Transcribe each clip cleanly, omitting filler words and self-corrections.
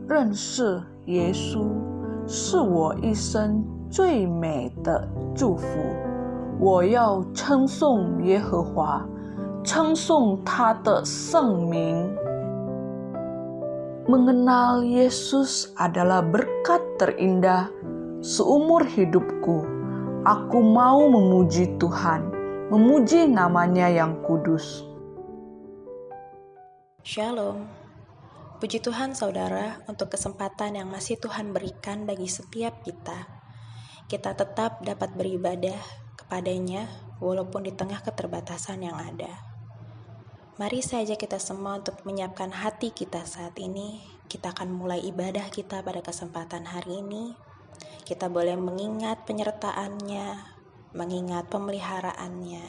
认识耶稣是我一生最美的祝福。我要称颂耶和华，称颂他的圣名。Mengenal Yesus adalah berkat terindah seumur hidupku. Aku mau memuji Tuhan, memuji namanya yang kudus. Shalom. Puji Tuhan saudara untuk kesempatan yang masih Tuhan berikan bagi setiap kita. Kita tetap dapat beribadah kepadanya walaupun di tengah keterbatasan yang ada. Mari saja kita semua untuk menyiapkan hati kita saat ini. Kita akan mulai ibadah kita pada kesempatan hari ini. Kita boleh mengingat penyertaannya, mengingat pemeliharaannya,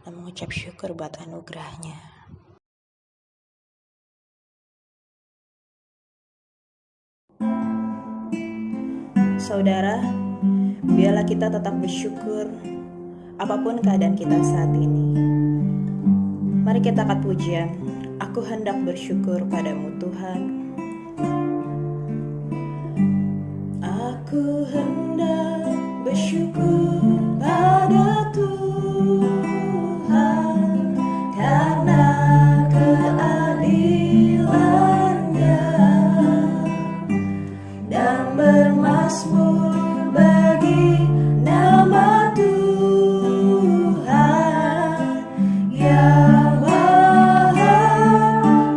dan mengucap syukur buat anugerahnya. Saudara, biarlah kita tetap bersyukur apapun keadaan kita saat ini. Mari kita angkat pujian. Aku hendak bersyukur padamu Tuhan. Aku hendak bersyukur pada Tuhan karena keadilan-Nya dan bermazmur bagi nama Tuhan yang maha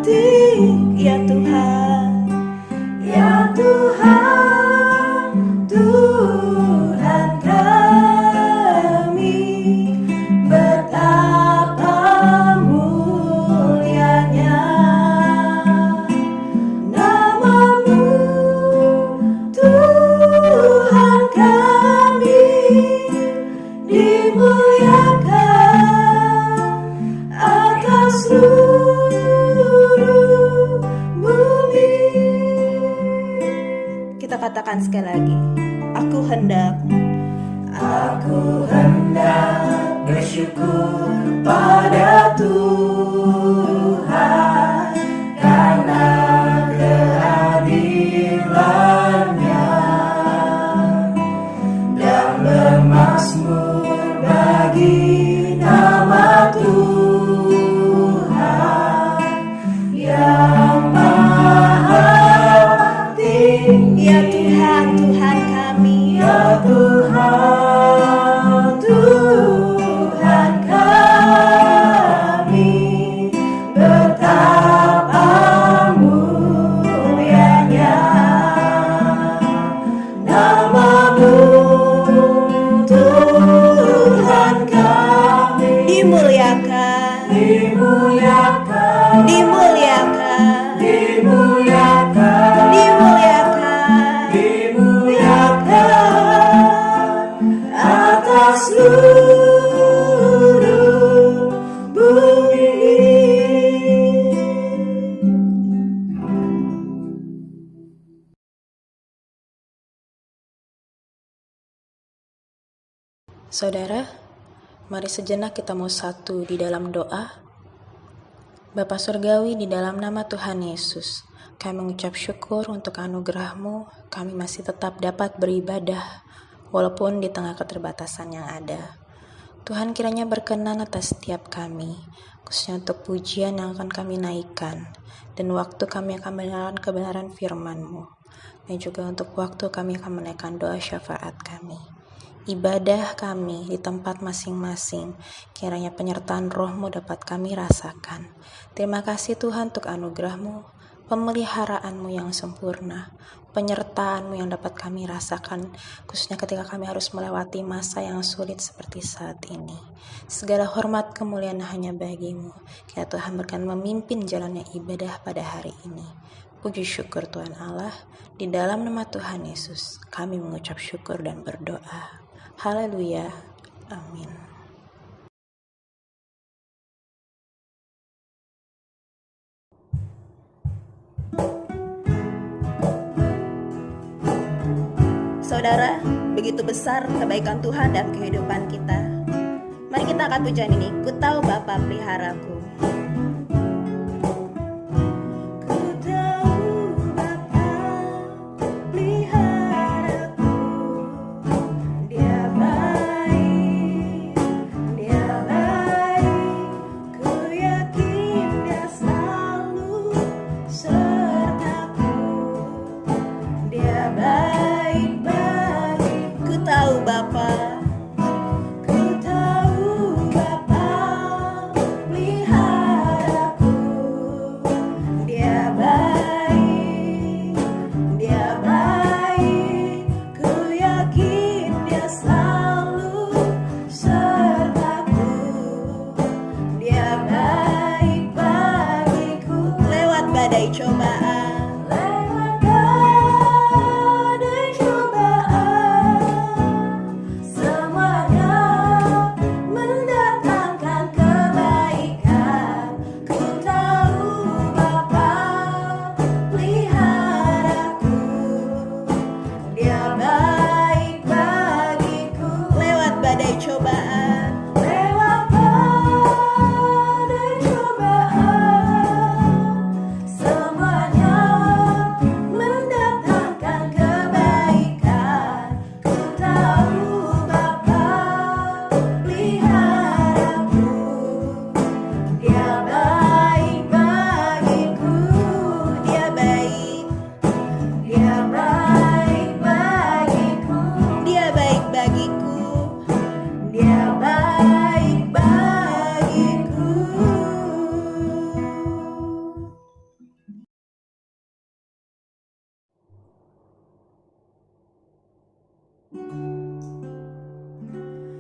tinggi. Ya Tuhan, ya Tuhan, Tuhan kami, betapa mulianya nama-Mu Tuhan kami, dimuliakan atas seluruh bumi. Kita katakan sekali lagi, aku hendak bersyukur pada Tuhan karena keadilan-Nya dan bermazmur bagi nama Tuhan yang maha tinggi. Ya Tuhan, Tuhan kami, ya Tuhan, Tuhan kami, betapa mulianya nama-Mu Tuhan kami, dimuliakan, dimuliakan, dimuliakan, dimuliakan, dimuliakan, dimuliakan atas seluruh bumi. Saudara, mari sejenak kita mau satu di dalam doa. Bapa Surgawi, di dalam nama Tuhan Yesus, kami mengucap syukur untuk anugerah-Mu. Kami masih tetap dapat beribadah walaupun di tengah keterbatasan yang ada. Tuhan kiranya berkenan atas setiap kami, khususnya untuk pujian yang akan kami naikkan, dan waktu kami akan mendengarkan kebenaran firman-Mu, dan juga untuk waktu kami akan menaikkan doa syafaat kami. Ibadah kami di tempat masing-masing, kiranya penyertaan Roh-Mu dapat kami rasakan. Terima kasih Tuhan untuk anugerah-Mu, pemeliharaan-Mu yang sempurna, penyertaan-Mu yang dapat kami rasakan, khususnya ketika kami harus melewati masa yang sulit seperti saat ini. Segala hormat kemuliaan hanya bagi-Mu. Kiranya Tuhan berkenan memimpin jalannya ibadah pada hari ini. Puji syukur Tuhan Allah, di dalam nama Tuhan Yesus, kami mengucap syukur dan berdoa. Haleluya. Amin. Saudara, begitu besar kebaikan Tuhan dan kehidupan kita. Mari kita angkat pujian ini. Ku tahu Bapa peliharaku. Bapa. Ku tahu Bapa peliharaku. Dia baik, Dia baik. Ku yakin Dia selalu sertaku. Dia baik bagiku. Lewat badai cobaan, lewat badai cobaan, semuanya mendatangkan kebaikan. Ku tahu Bapa peliharaku. Dia baik bagiku. Lewat badai cobaan, lewat badai cobaan, semuanya mendatangkan kebaikan. Ku tahu Bapa peliharaku. Dia baik bagiku. Dia baik, Dia baik bagiku. Dia baik bagiku. Dia baik bagiku.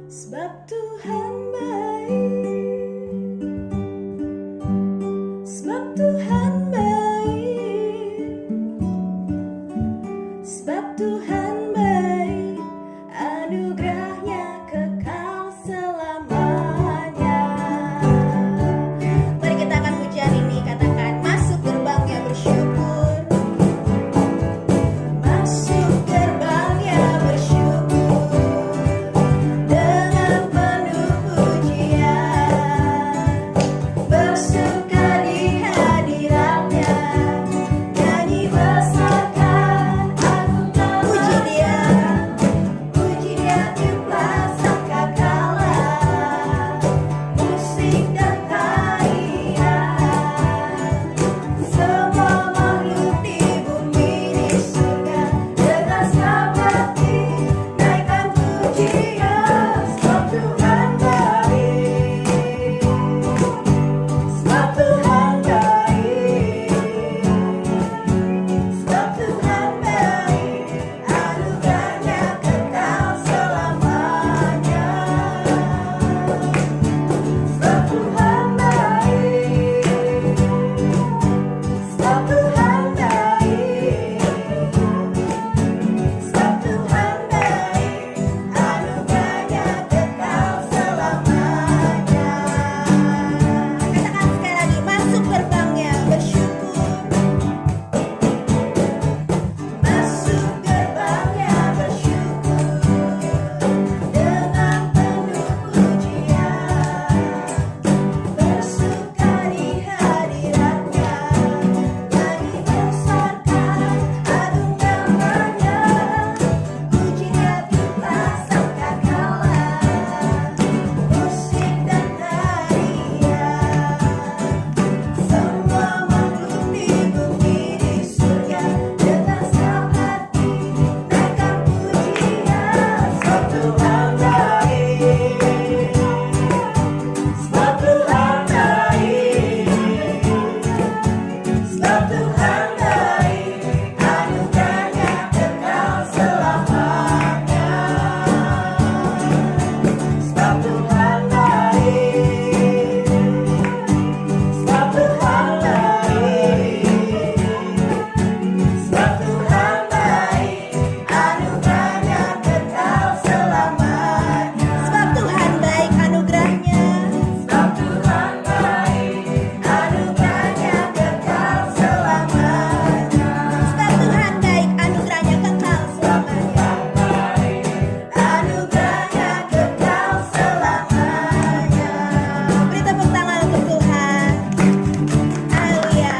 Sebab Tuhan baik, sebab Tuhan baik, sebab Tuhan baik, anugerahnya kekal selamanya. Mari kita akan pujian ini, katakan masuk gerbangnya bersyukur, masuk gerbangnya bersyukur, dengan penuh pujian, bersuka di hadiratnya, nyanyi besarkan agungkan. Puji Dia di plaza kekala, musik dan tarian, semua makhluk di bumi di surga, dengan senang hati naikkan pujian. Sebab Tuhan baik, sebab Tuhan baik, sebab Tuhan baik, anugerahnya kekal selamanya. Sebab Tuhan baik, sebab Tuhan baik, sebab Tuhan baik, anugerahnya kekal selamanya. Katakan sekali lagi, masuk gerbangnya bersyukur, masuk gerbangnya bersyukur, dengan penuh pujian, bersuka di hadiratnya, nyanyi besarkan agung namanya, puji Dia di plaza kekala, musik dan tarian, semua makhluk di bumi di surga, dengan senang hati naikkan pujian. Sebab Tuhan baik, sebab Tuhan baik, sebab Tuhan baik, anugerahnya kekal selamanya. Sebab Tuhan baik, sebab Tuhan baik, sebab Tuhan baik, anugerahnya kekal selamanya. Sebab Tuhan baik anugerahnya, sebab Tuhan baik, anugerahnya kekal selamanya. Sebab Tuhan baik anugerahnya kekal selamanya, anugerahnya kekal selamanya. Beri tepuk tangan untuk Tuhan. Haleluya.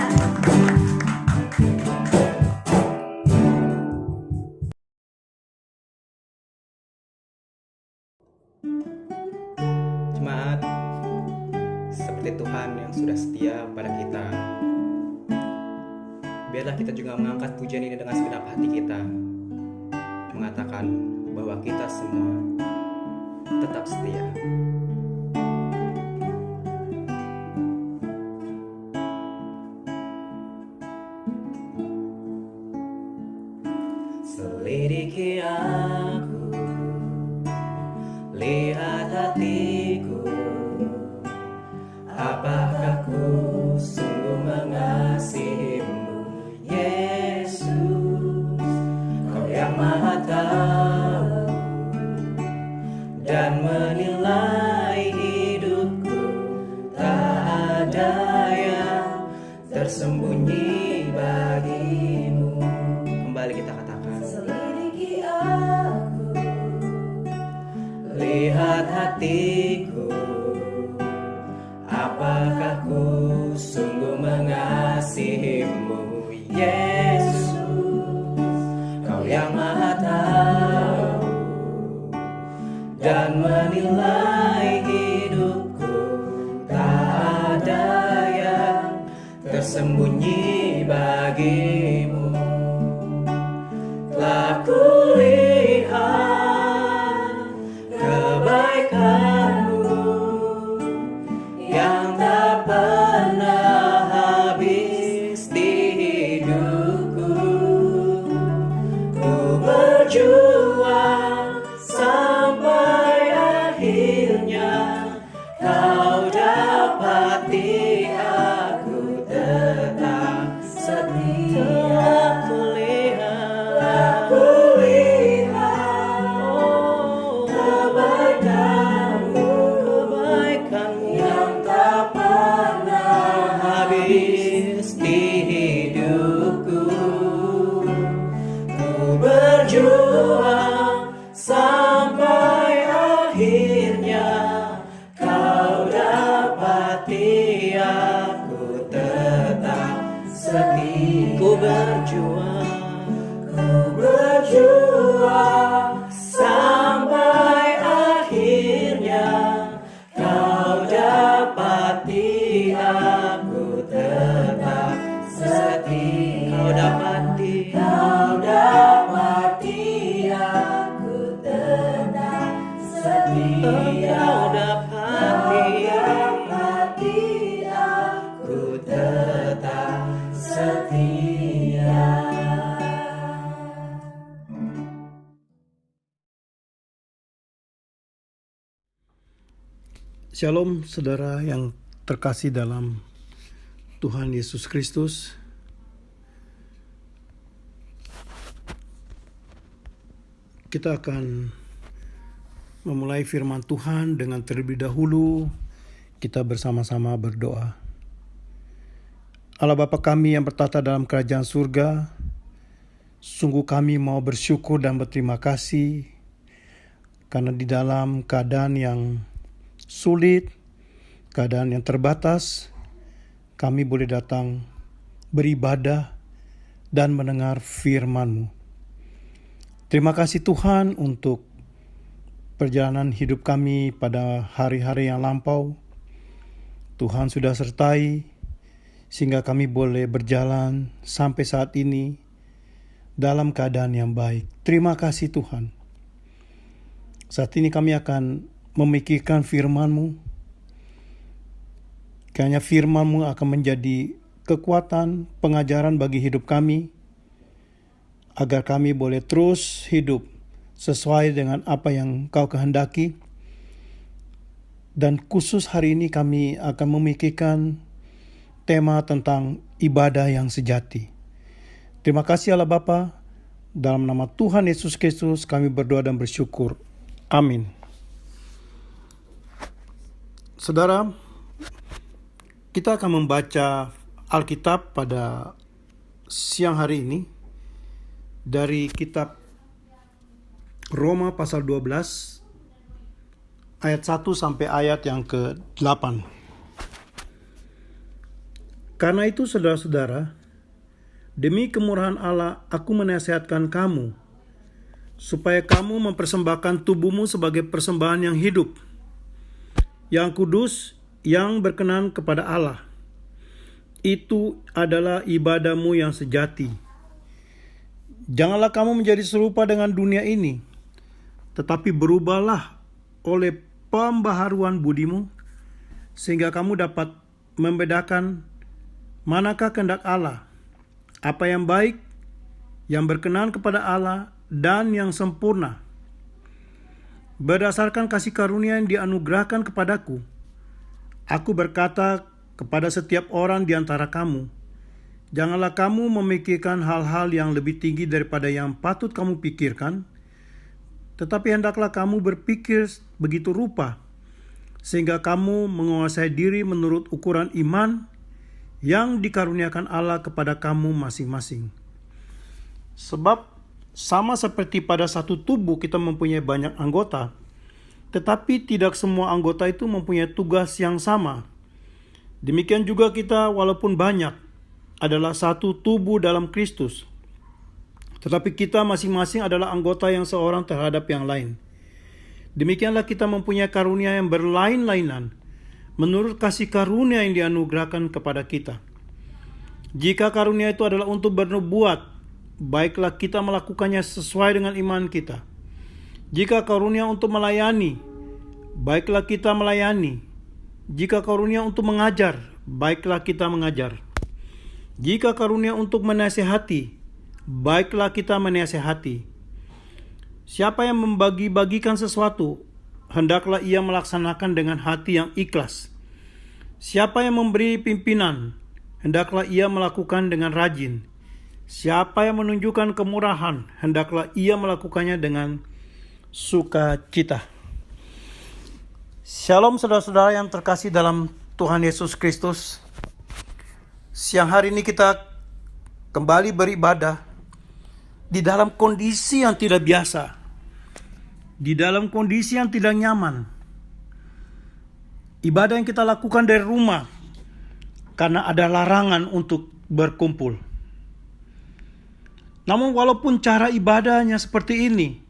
Jemaat, seperti Tuhan yang sudah setia kepada kita, biarlah kita juga mengangkat pujian ini dengan segenap hati kita, mengatakan bahwa kita semua tetap setia. Selidiki aku, lihat hatiku, apakah ku sungguh mengasihimu, Yesus. Kau yang Maha Tahu dan menilai hidupku, tak ada yang tersembunyi bagimu. Kembali kita katakan, selidiki aku, lihat hatiku, apakah ku sungguh mengasihimu, Yesus. Kau yang Maha Tahu dan menilai hidupku, tak ada yang tersembunyi bagimu. Telah kulihat kebaikanmu yang tak pernah habis di hidupku. Ku berjuang sampai akhirnya kau dapati aku tetap setia. Berjuang sampai akhirnya kau dapati aku tetap setia. Ku berjuang sampai akhirnya kau dapati aku tetap setia. Kau dapati aku tetap setia. Kau dapati aku tetap setia. Shalom saudara yang terkasih dalam Tuhan Yesus Kristus. Kita akan memulai firman Tuhan dengan terlebih dahulu kita bersama-sama berdoa. Allah Bapa kami yang bertata dalam kerajaan surga, sungguh kami mau bersyukur dan berterima kasih karena di dalam keadaan yang sulit, keadaan yang terbatas, kami boleh datang beribadah dan mendengar firman-Mu. Terima kasih Tuhan untuk perjalanan hidup kami pada hari-hari yang lampau. Tuhan sudah sertai sehingga kami boleh berjalan sampai saat ini dalam keadaan yang baik. Terima kasih Tuhan. Saat ini kami akan memikirkan firman-Mu. Kiranya firman-Mu akan menjadi kekuatan, pengajaran bagi hidup kami, agar kami boleh terus hidup sesuai dengan apa yang Kau kehendaki. Dan khusus hari ini kami akan memikirkan tema tentang ibadah yang sejati. Terima kasih Allah Bapa, dalam nama Tuhan Yesus Kristus kami berdoa dan bersyukur. Amin. Saudara, kita akan membaca Alkitab pada siang hari ini dari kitab Roma pasal 12 ayat 1 sampai ayat yang ke-8. Karena itu saudara-saudara, demi kemurahan Allah aku menasihatkan kamu supaya kamu mempersembahkan tubuhmu sebagai persembahan yang hidup, yang kudus, yang berkenan kepada Allah. Itu adalah ibadahmu yang sejati. Janganlah kamu menjadi serupa dengan dunia ini, tetapi berubahlah oleh pembaharuan budimu, sehingga kamu dapat membedakan manakah kehendak Allah, apa yang baik, yang berkenan kepada Allah, dan yang sempurna. Berdasarkan kasih karunia yang dianugerahkan kepadaku, aku berkata kepada setiap orang di antara kamu, janganlah kamu memikirkan hal-hal yang lebih tinggi daripada yang patut kamu pikirkan, tetapi hendaklah kamu berpikir begitu rupa, sehingga kamu menguasai diri menurut ukuran iman yang dikaruniakan Allah kepada kamu masing-masing. Sebab sama seperti pada satu tubuh kita mempunyai banyak anggota, tetapi tidak semua anggota itu mempunyai tugas yang sama. Demikian juga kita, walaupun banyak, adalah satu tubuh dalam Kristus, tetapi kita masing-masing adalah anggota yang seorang terhadap yang lain. Demikianlah kita mempunyai karunia yang berlain-lainan menurut kasih karunia yang dianugerahkan kepada kita. Jika karunia itu adalah untuk bernubuat, baiklah kita melakukannya sesuai dengan iman kita. Jika karunia untuk melayani, baiklah kita melayani. Jika karunia untuk mengajar, baiklah kita mengajar. Jika karunia untuk menasihati, baiklah kita menasihati. Siapa yang membagi-bagikan sesuatu, hendaklah ia melaksanakan dengan hati yang ikhlas. Siapa yang memberi pimpinan, hendaklah ia melakukan dengan rajin. Siapa yang menunjukkan kemurahan, hendaklah ia melakukannya dengan sukacita. Shalom saudara-saudara yang terkasih dalam Tuhan Yesus Kristus. Siang hari ini kita kembali beribadah di dalam kondisi yang tidak biasa, di dalam kondisi yang tidak nyaman. Ibadah yang kita lakukan dari rumah karena ada larangan untuk berkumpul. Namun walaupun cara ibadahnya seperti ini,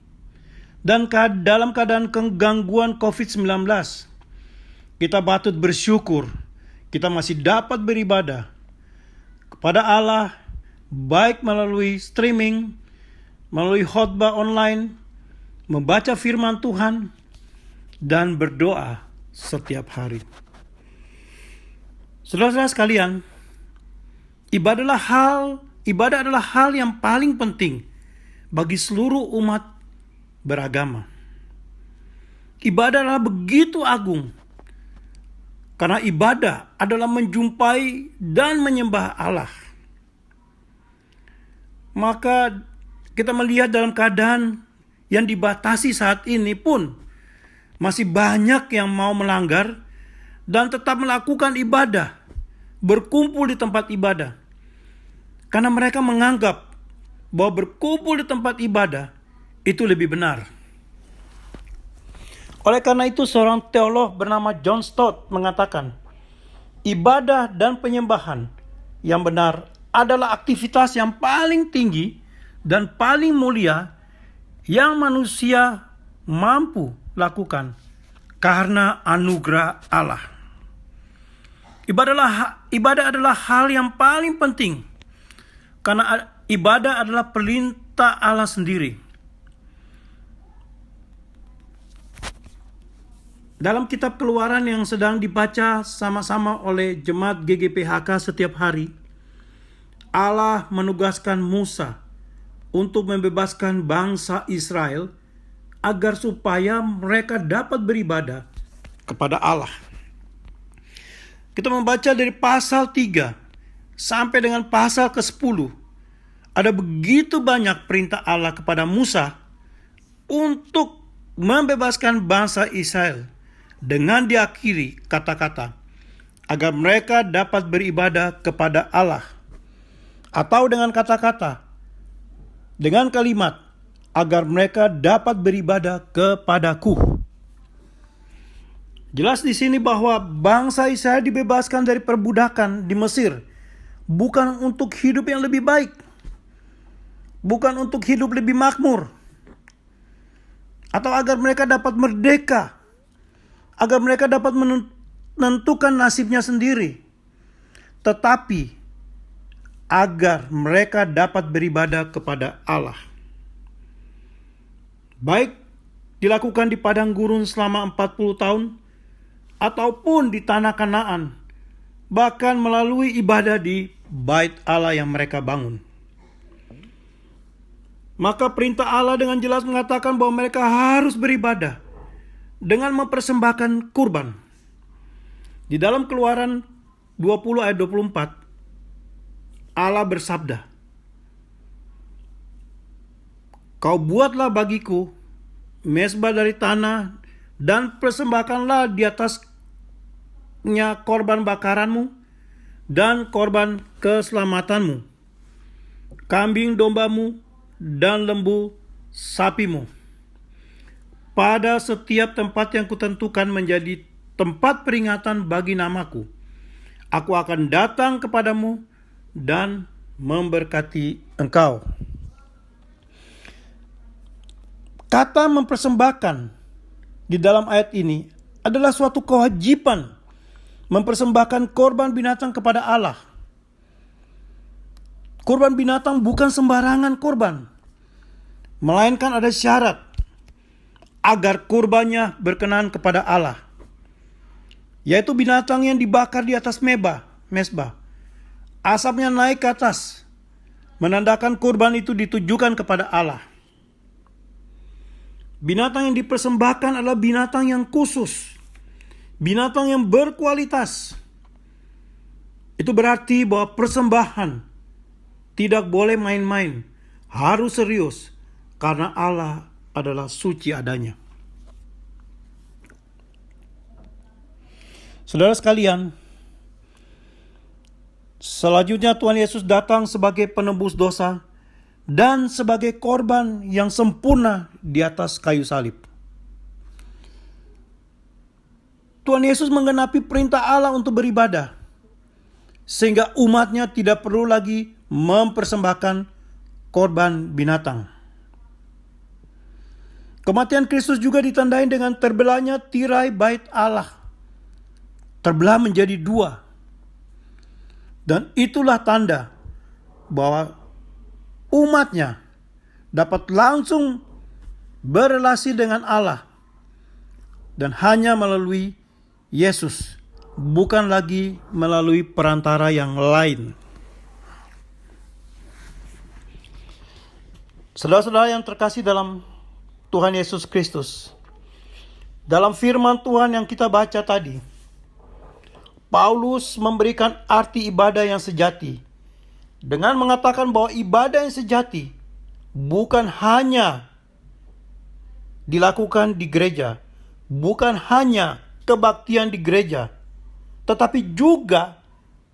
dan dalam keadaan kegangguan COVID-19, kita patut bersyukur kita masih dapat beribadah kepada Allah, baik melalui streaming, melalui khotbah online, membaca firman Tuhan, dan berdoa setiap hari. Saudara-saudara sekalian, ibadah adalah hal yang paling penting bagi seluruh umat beragama. Ibadah adalah begitu agung, karena ibadah adalah menjumpai dan menyembah Allah. Maka kita melihat dalam keadaan yang dibatasi saat ini pun masih banyak yang mau melanggar dan tetap melakukan ibadah, berkumpul di tempat ibadah. Karena mereka menganggap bahwa berkumpul di tempat ibadah itu lebih benar. Oleh karena itu seorang teolog bernama John Stott mengatakan, ibadah dan penyembahan yang benar adalah aktivitas yang paling tinggi dan paling mulia yang manusia mampu lakukan karena anugerah Allah. Ibadah adalah hal yang paling penting karena ibadah adalah perintah Allah sendiri. Dalam kitab Keluaran yang sedang dibaca sama-sama oleh jemaat GGPHK setiap hari, Allah menugaskan Musa untuk membebaskan bangsa Israel agar supaya mereka dapat beribadah kepada Allah. Kita membaca dari pasal 3 sampai dengan pasal ke-10. Ada begitu banyak perintah Allah kepada Musa untuk membebaskan bangsa Israel, dengan diakhiri kata-kata agar mereka dapat beribadah kepada Allah, atau dengan kata-kata, dengan kalimat agar mereka dapat beribadah kepadaku. Jelas di sini bahwa bangsa Israel dibebaskan dari perbudakan di Mesir bukan untuk hidup yang lebih baik, bukan untuk hidup lebih makmur, atau agar mereka dapat merdeka, agar mereka dapat menentukan nasibnya sendiri, tetapi agar mereka dapat beribadah kepada Allah. Baik dilakukan di padang gurun selama 40 tahun, ataupun di tanah Kanaan, bahkan melalui ibadah di bait Allah yang mereka bangun. Maka perintah Allah dengan jelas mengatakan bahwa mereka harus beribadah dengan mempersembahkan kurban. Di dalam Keluaran 20 ayat 24, Allah bersabda, "Kau buatlah bagiku mezbah dari tanah dan persembahkanlah di atasnya korban bakaranmu dan korban keselamatanmu, kambing dombamu dan lembu sapimu. Pada setiap tempat yang kutentukan menjadi tempat peringatan bagi namaku, aku akan datang kepadamu dan memberkati engkau." Kata mempersembahkan di dalam ayat ini adalah suatu kewajiban mempersembahkan korban binatang kepada Allah. Korban binatang bukan sembarangan korban, melainkan ada syarat agar kurbannya berkenan kepada Allah, yaitu binatang yang dibakar di atas mezbah. Asapnya naik ke atas, menandakan kurban itu ditujukan kepada Allah. Binatang yang dipersembahkan adalah binatang yang khusus, binatang yang berkualitas. Itu berarti bahwa persembahan tidak boleh main-main, harus serius, karena Allah adalah suci adanya. Saudara sekalian, selanjutnya Tuhan Yesus datang sebagai penebus dosa dan sebagai korban yang sempurna di atas kayu salib. Tuhan Yesus menggenapi perintah Allah untuk beribadah, sehingga umatnya tidak perlu lagi mempersembahkan korban binatang. Kematian Kristus juga ditandai dengan terbelahnya tirai bait Allah. Terbelah menjadi dua. Dan itulah tanda bahwa umatnya dapat langsung berrelasi dengan Allah. Dan hanya melalui Yesus, bukan lagi melalui perantara yang lain. Saudara-saudara yang terkasih dalam Tuhan Yesus Kristus, dalam firman Tuhan yang kita baca tadi, Paulus memberikan arti ibadah yang sejati dengan mengatakan bahwa ibadah yang sejati bukan hanya dilakukan di gereja, bukan hanya kebaktian di gereja, tetapi juga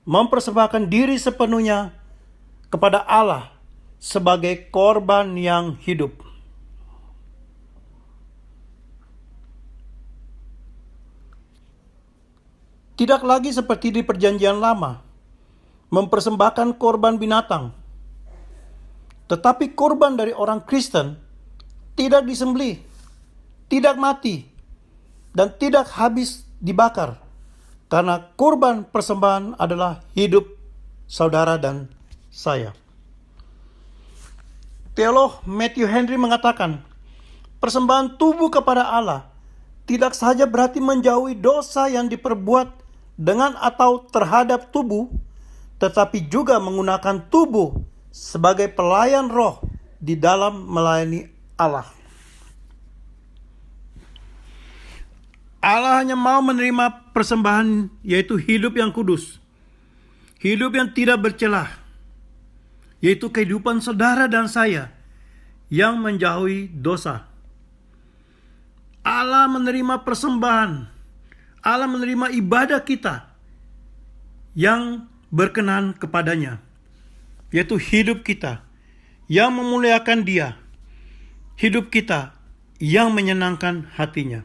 mempersembahkan diri sepenuhnya kepada Allah sebagai korban yang hidup. Tidak lagi seperti di perjanjian lama, mempersembahkan korban binatang. Tetapi korban dari orang Kristen tidak disembelih, tidak mati, dan tidak habis dibakar. Karena korban persembahan adalah hidup saudara dan saya. Teolog Matthew Henry mengatakan, persembahan tubuh kepada Allah tidak saja berarti menjauhi dosa yang diperbuat dengan atau terhadap tubuh, tetapi juga menggunakan tubuh sebagai pelayan roh di dalam melayani Allah. Allah hanya mau menerima persembahan, yaitu hidup yang kudus, hidup yang tidak bercelah, yaitu kehidupan saudara dan saya yang menjauhi dosa. Allah menerima persembahan, Allah menerima ibadah kita yang berkenan kepadanya, yaitu hidup kita yang memuliakan Dia, hidup kita yang menyenangkan hatinya.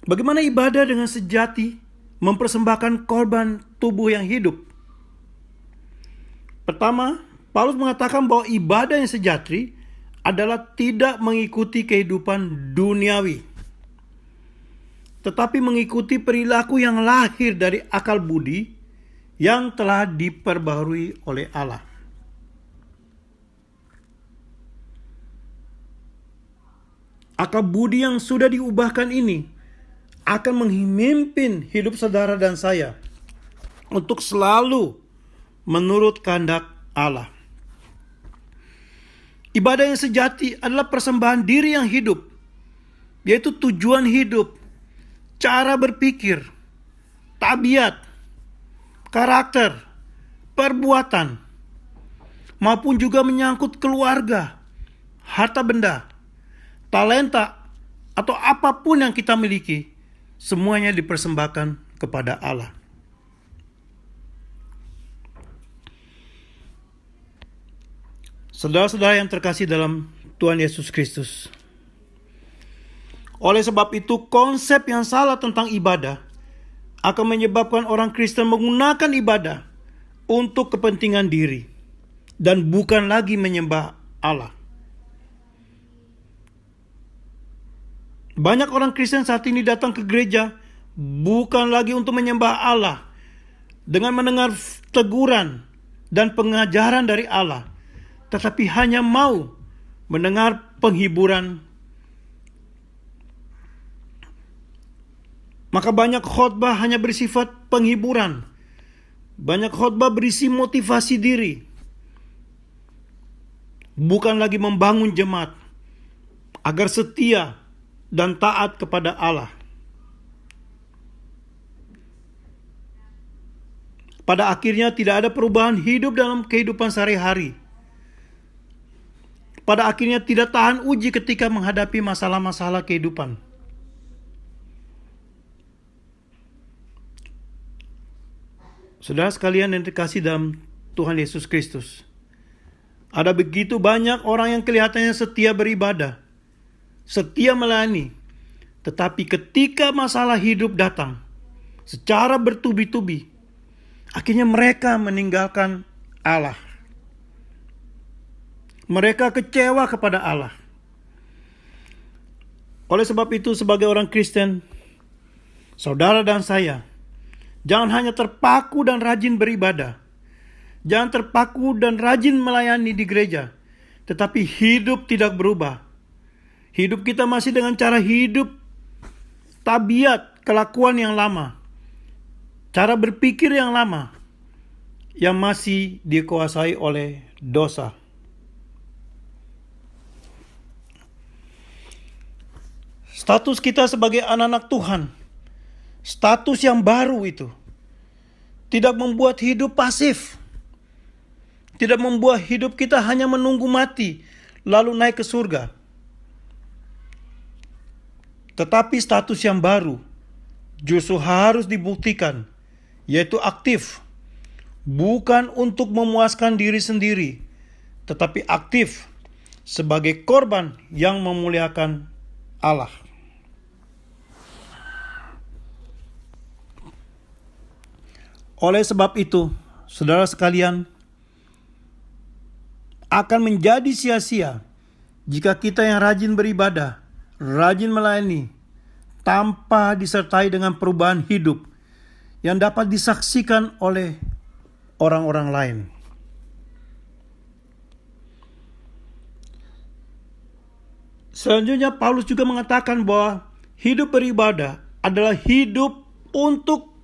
Bagaimana ibadah dengan sejati mempersembahkan korban tubuh yang hidup? Pertama, Paulus mengatakan bahwa ibadah yang sejati adalah tidak mengikuti kehidupan duniawi, tetapi mengikuti perilaku yang lahir dari akal budi yang telah diperbaharui oleh Allah. Akal budi yang sudah diubahkan ini akan memimpin hidup saudara dan saya untuk selalu menurut kehendak Allah. Ibadah yang sejati adalah persembahan diri yang hidup, yaitu tujuan hidup, cara berpikir, tabiat, karakter, perbuatan, maupun juga menyangkut keluarga, harta benda, talenta, atau apapun yang kita miliki, semuanya dipersembahkan kepada Allah. Saudara-saudara yang terkasih dalam Tuhan Yesus Kristus, oleh sebab itu konsep yang salah tentang ibadah akan menyebabkan orang Kristen menggunakan ibadah untuk kepentingan diri dan bukan lagi menyembah Allah. Banyak orang Kristen saat ini datang ke gereja bukan lagi untuk menyembah Allah dengan mendengar teguran dan pengajaran dari Allah, tetapi hanya mau mendengar penghiburan. Maka banyak khotbah hanya bersifat penghiburan. Banyak khotbah berisi motivasi diri, bukan lagi membangun jemaat agar setia dan taat kepada Allah. Pada akhirnya tidak ada perubahan hidup dalam kehidupan sehari-hari. Pada akhirnya tidak tahan uji ketika menghadapi masalah-masalah kehidupan. Saudara sekalian yang dikasihi dalam Tuhan Yesus Kristus, ada begitu banyak orang yang kelihatannya setia beribadah, setia melayani, tetapi ketika masalah hidup datang secara bertubi-tubi, akhirnya mereka meninggalkan Allah. Mereka kecewa kepada Allah. Oleh sebab itu, sebagai orang Kristen, saudara dan saya, jangan hanya terpaku dan rajin beribadah, jangan terpaku dan rajin melayani di gereja, tetapi hidup tidak berubah. Hidup kita masih dengan cara hidup, tabiat, kelakuan yang lama, cara berpikir yang lama, yang masih dikuasai oleh dosa. Status kita sebagai anak-anak Tuhan, status yang baru itu, tidak membuat hidup pasif. Tidak membuat hidup kita hanya menunggu mati, lalu naik ke surga. Tetapi status yang baru justru harus dibuktikan, yaitu aktif. Bukan untuk memuaskan diri sendiri, tetapi aktif sebagai korban yang memuliakan Allah. Oleh sebab itu, saudara sekalian, akan menjadi sia-sia jika kita yang rajin beribadah, rajin melayani, tanpa disertai dengan perubahan hidup yang dapat disaksikan oleh orang-orang lain. Selanjutnya Paulus juga mengatakan bahwa hidup beribadah adalah hidup untuk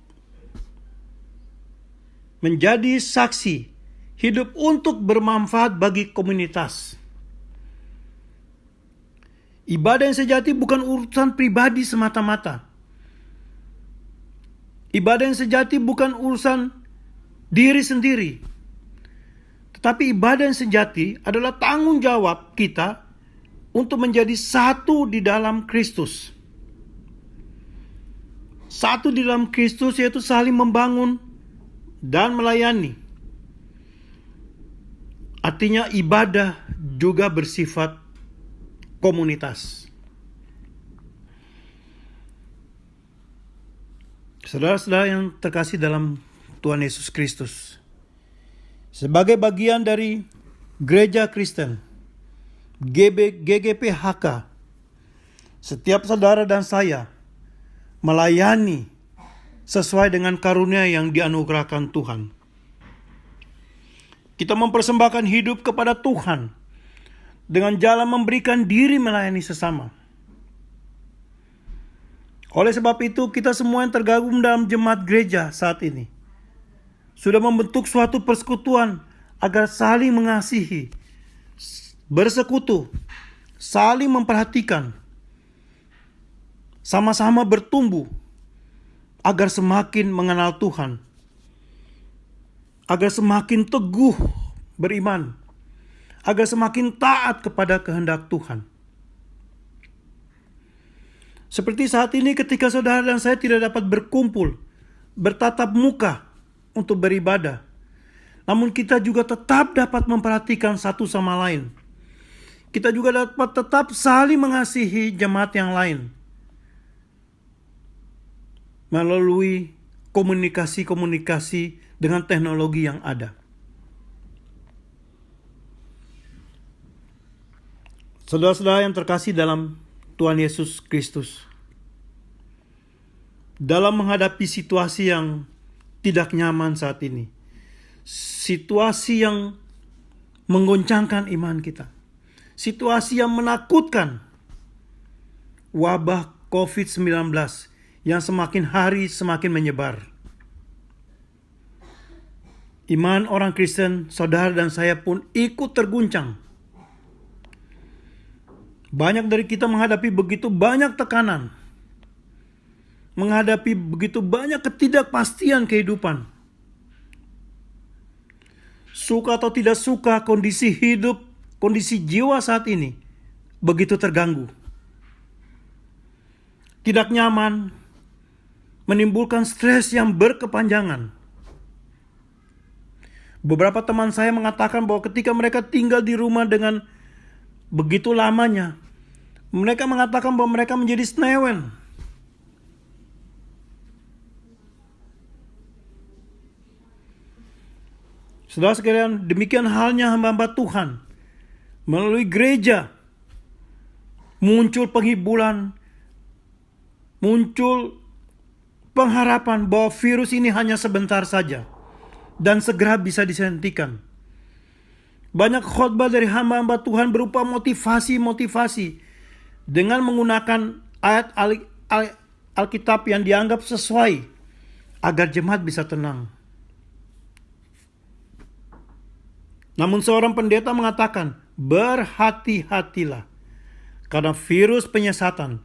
menjadi saksi, hidup untuk bermanfaat bagi komunitas. Ibadah yang sejati bukan urusan pribadi semata-mata. Ibadah yang sejati bukan urusan diri sendiri. Tetapi ibadah yang sejati adalah tanggung jawab kita untuk menjadi satu di dalam Kristus. Satu di dalam Kristus yaitu saling membangun dan melayani. Artinya ibadah juga bersifat komunitas. Saudara-saudara yang terkasih dalam Tuhan Yesus Kristus, sebagai bagian dari Gereja Kristen GGPHK, setiap saudara dan saya melayani sesuai dengan karunia yang dianugerahkan Tuhan. Kita mempersembahkan hidup kepada Tuhan dengan jalan memberikan diri melayani sesama. Oleh sebab itu, kita semua yang tergabung dalam jemaat gereja saat ini sudah membentuk suatu persekutuan agar saling mengasihi, bersekutu, saling memperhatikan, sama-sama bertumbuh agar semakin mengenal Tuhan, agar semakin teguh beriman, agar semakin taat kepada kehendak Tuhan. Seperti saat ini ketika saudara dan saya tidak dapat berkumpul, bertatap muka untuk beribadah, namun kita juga tetap dapat memperhatikan satu sama lain. Kita juga dapat tetap saling mengasihi jemaat yang lain melalui komunikasi-komunikasi dengan teknologi yang ada. Saudara-saudara yang terkasih dalam Tuhan Yesus Kristus, dalam menghadapi situasi yang tidak nyaman saat ini, situasi yang menggoncangkan iman kita, situasi yang menakutkan, wabah COVID-19 yang semakin hari semakin menyebar. Iman orang Kristen, saudara dan saya pun ikut terguncang. Banyak dari kita menghadapi begitu banyak tekanan, menghadapi begitu banyak ketidakpastian kehidupan. Suka atau tidak suka, kondisi hidup, kondisi jiwa saat ini begitu terganggu. Tidak nyaman, menimbulkan stres yang berkepanjangan. Beberapa teman saya mengatakan bahwa ketika mereka tinggal di rumah dengan begitu lamanya, mereka mengatakan bahwa mereka menjadi senewen. Saudara sekalian, demikian halnya hamba-hamba Tuhan. Melalui gereja, muncul penghiburan, muncul pengharapan bahwa virus ini hanya sebentar saja dan segera bisa dihentikan. Banyak khotbah dari hamba-hamba Tuhan berupa motivasi-motivasi dengan menggunakan ayat Alkitab yang dianggap sesuai agar jemaat bisa tenang. Namun seorang pendeta mengatakan, berhati-hatilah karena virus penyesatan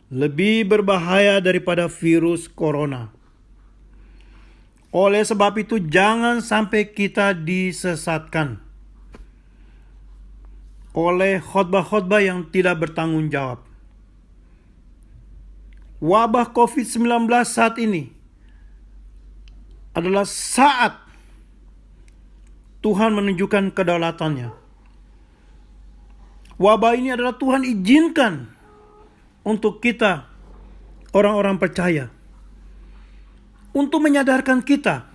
lebih berbahaya daripada virus corona. Oleh sebab itu jangan sampai kita disesatkan oleh khotbah-khotbah yang tidak bertanggung jawab. Wabah COVID-19 saat ini adalah saat Tuhan menunjukkan kedaulatannya. Wabah ini adalah Tuhan izinkan untuk kita, orang-orang percaya, untuk menyadarkan kita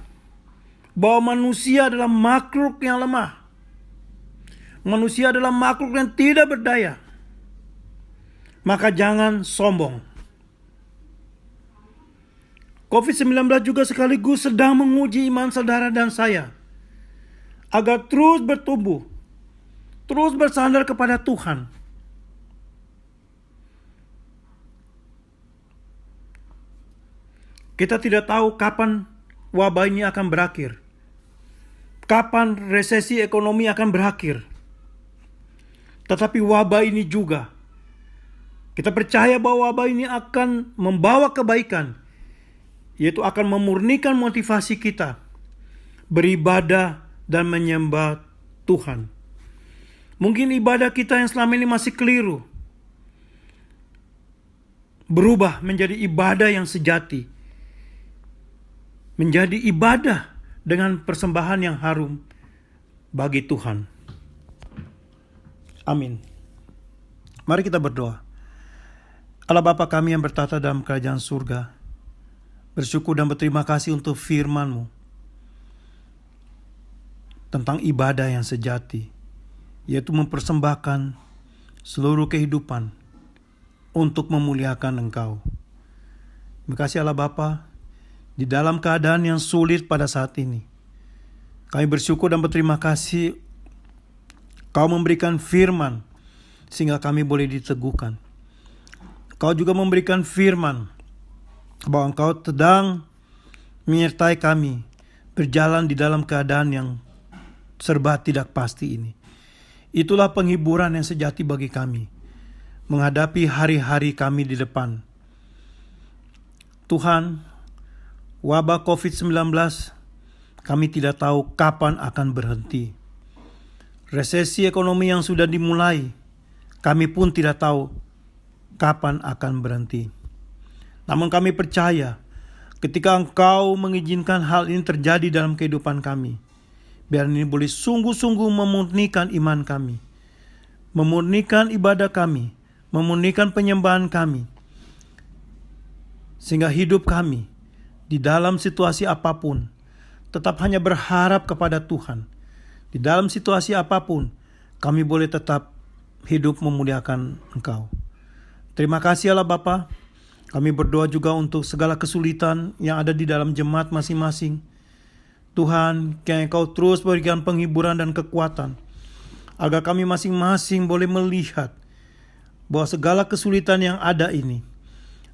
bahwa manusia adalah makhluk yang lemah. Manusia adalah makhluk yang tidak berdaya. Maka jangan sombong. COVID-19 juga sekaligus sedang menguji iman saudara dan saya agar terus bertumbuh, terus bersandar kepada Tuhan. Kita tidak tahu kapan wabah ini akan berakhir, kapan resesi ekonomi akan berakhir. Tetapi wabah ini juga, kita percaya bahwa wabah ini akan membawa kebaikan, yaitu akan memurnikan motivasi kita beribadah dan menyembah Tuhan. Mungkin ibadah kita yang selama ini masih keliru berubah menjadi ibadah yang sejati, menjadi ibadah dengan persembahan yang harum bagi Tuhan. Amin. Mari kita berdoa. Allah Bapa kami yang bertata dalam kerajaan surga, bersyukur dan berterima kasih untuk firman-Mu tentang ibadah yang sejati, yaitu mempersembahkan seluruh kehidupan untuk memuliakan Engkau. Terima kasih Allah Bapa, di dalam keadaan yang sulit pada saat ini, kami bersyukur dan berterima kasih Kau memberikan firman sehingga kami boleh diteguhkan. Kau juga memberikan firman bahwa Engkau sedang menyertai kami berjalan di dalam keadaan yang serba tidak pasti ini. Itulah penghiburan yang sejati bagi kami menghadapi hari-hari kami di depan. Tuhan, wabah COVID-19 kami tidak tahu kapan akan berhenti. Resesi ekonomi yang sudah dimulai, kami pun tidak tahu kapan akan berhenti. Namun kami percaya ketika Engkau mengizinkan hal ini terjadi dalam kehidupan kami, biar ini boleh sungguh-sungguh memurnikan iman kami, memurnikan ibadah kami, memurnikan penyembahan kami, sehingga hidup kami di dalam situasi apapun tetap hanya berharap kepada Tuhan. Di dalam situasi apapun kami boleh tetap hidup memuliakan Engkau. Terima kasih Allah Bapa. Kami berdoa juga untuk segala kesulitan yang ada di dalam jemaat masing-masing. Tuhan, kiranya Engkau terus berikan penghiburan dan kekuatan, agar kami masing-masing boleh melihat bahwa segala kesulitan yang ada ini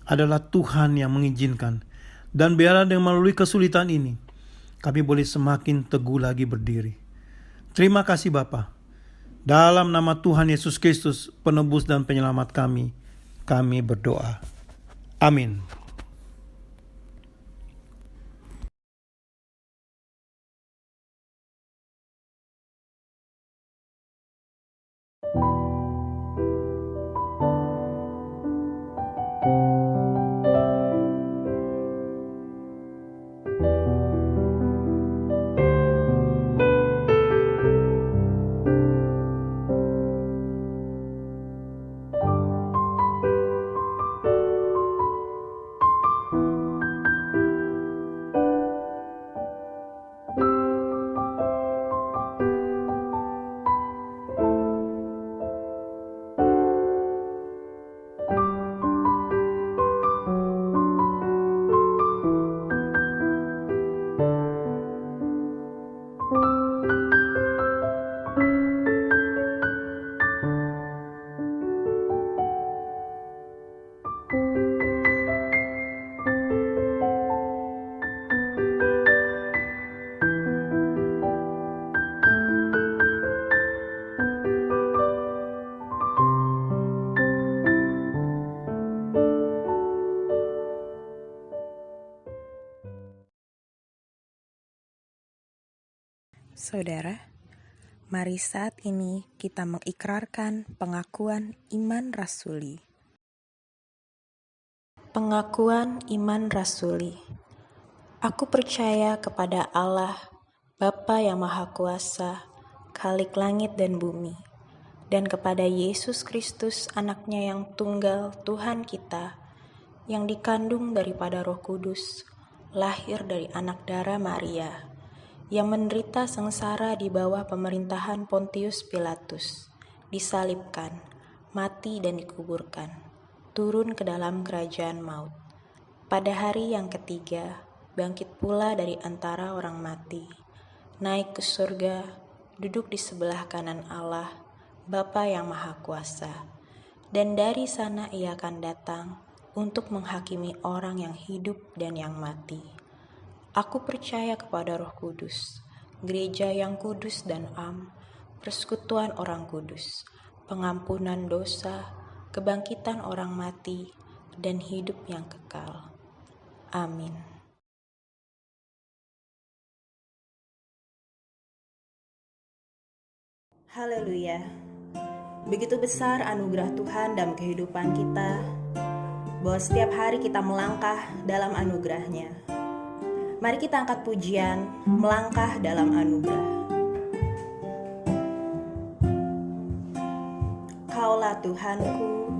adalah Tuhan yang mengizinkan. Dan biarlah dengan melalui kesulitan ini, kami boleh semakin teguh lagi berdiri. Terima kasih Bapa. Dalam nama Tuhan Yesus Kristus, penebus dan penyelamat kami berdoa. Amin. Saudara, mari saat ini kita mengikrarkan pengakuan iman rasuli. Pengakuan iman rasuli. Aku percaya kepada Allah, Bapa yang Maha Kuasa, Khalik langit dan bumi, dan kepada Yesus Kristus, anaknya yang tunggal, Tuhan kita, yang dikandung daripada Roh Kudus, lahir dari anak darah Maria, yang menderita sengsara di bawah pemerintahan Pontius Pilatus, disalibkan, mati dan dikuburkan, turun ke dalam kerajaan maut. Pada hari yang ketiga, bangkit pula dari antara orang mati, naik ke surga, duduk di sebelah kanan Allah, Bapa yang Maha Kuasa. Dan dari sana ia akan datang untuk menghakimi orang yang hidup dan yang mati. Aku percaya kepada Roh Kudus, gereja yang kudus dan am, persekutuan orang kudus, pengampunan dosa, kebangkitan orang mati, dan hidup yang kekal. Amin. Haleluya. Begitu besar anugerah Tuhan dalam kehidupan kita, bahwa setiap hari kita melangkah dalam anugerah-Nya. Mari kita angkat pujian, melangkah dalam anugerah. Kaulah Tuhanku,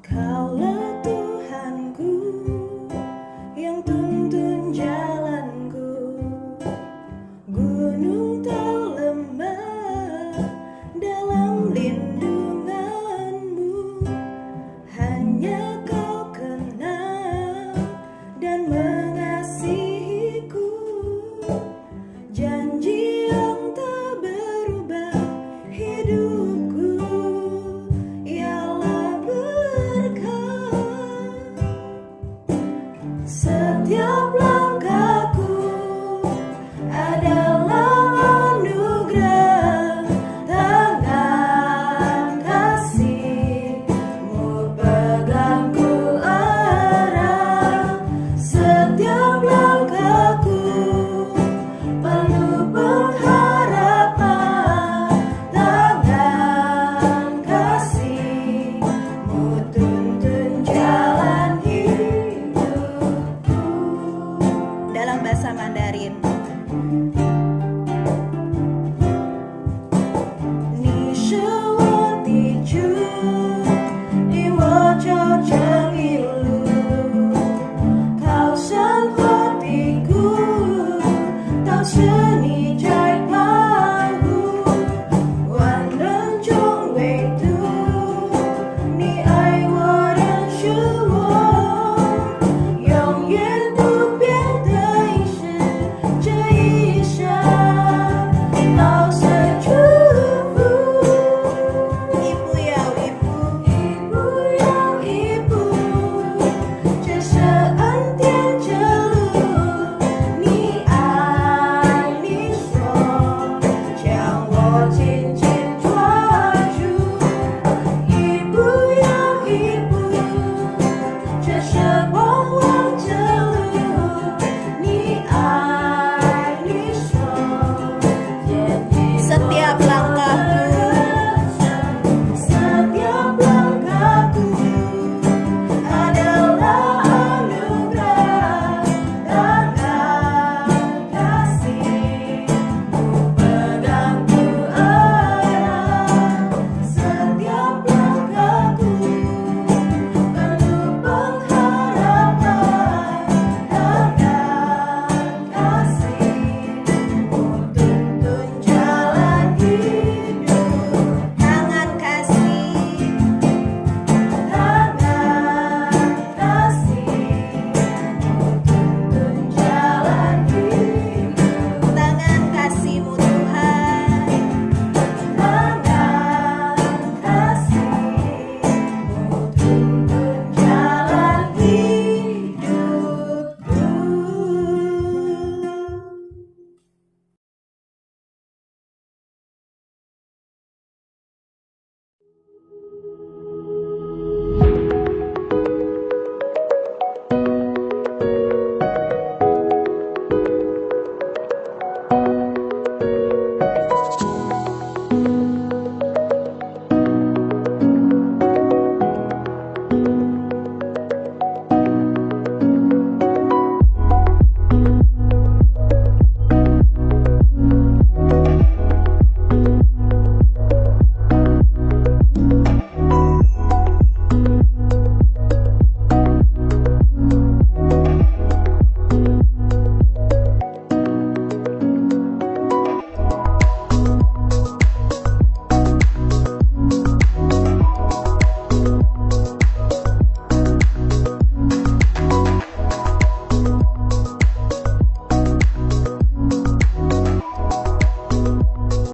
Kaulah Tuhanku, yang tuntun jalanku. Gunung tak lemah dalam lindunganmu, hanya Kau kenal dan mengasihiku. Janji yang tak berubah, hidup 你是我的主，引我走这一路，靠山或低谷，到此。